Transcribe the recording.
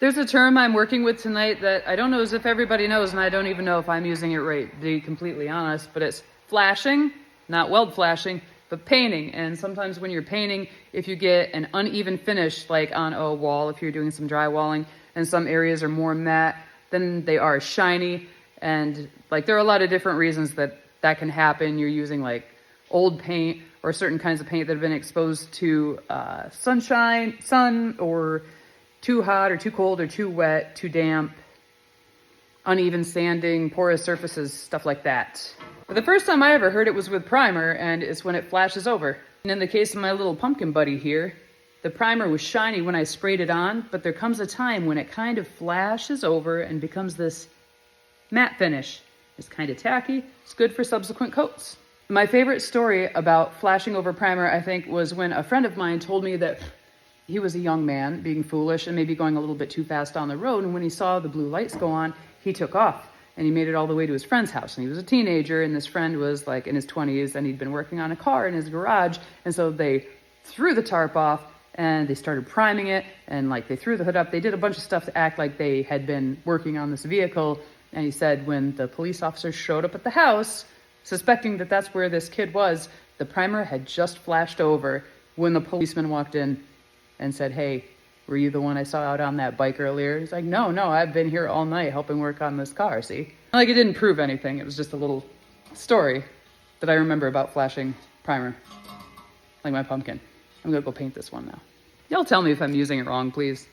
There's a term I'm working with tonight that I don't know as if everybody knows, and I don't even know if I'm using it right, to be completely honest, but it's flashing, not weld flashing, but painting. And sometimes when you're painting, if you get an uneven finish, like on a wall, if you're doing some drywalling, and some areas are more matte than they are shiny, and like there are a lot of different reasons that can happen. You're using like old paint or certain kinds of paint that have been exposed to sun, or too hot or too cold or too wet, too damp, uneven sanding, porous surfaces, stuff like that. But the first time I ever heard it was with primer, and it's when it flashes over. And in the case of my little pumpkin buddy here, the primer was shiny when I sprayed it on, but there comes a time when it kind of flashes over and becomes this matte finish. It's kind of tacky. It's good for subsequent coats. My favorite story about flashing over primer, I think, was when a friend of mine told me that he was a young man being foolish and maybe going a little bit too fast on the road. And when he saw the blue lights go on, he took off and he made it all the way to his friend's house. And he was a teenager, and this friend was like in his 20s, and he'd been working on a car in his garage. And so they threw the tarp off and they started priming it, and like they threw the hood up. They did a bunch of stuff to act like they had been working on this vehicle. And he said when the police officers showed up at the house, suspecting that that's where this kid was, the primer had just flashed over when the policeman walked in and said, "Hey, were you the one I saw out on that bike earlier?" He's like, no, I've been here all night helping work on this car, see? Like, it didn't prove anything. It was just a little story that I remember about flashing primer. Like my pumpkin. I'm gonna go paint this one now. Y'all tell me if I'm using it wrong, please.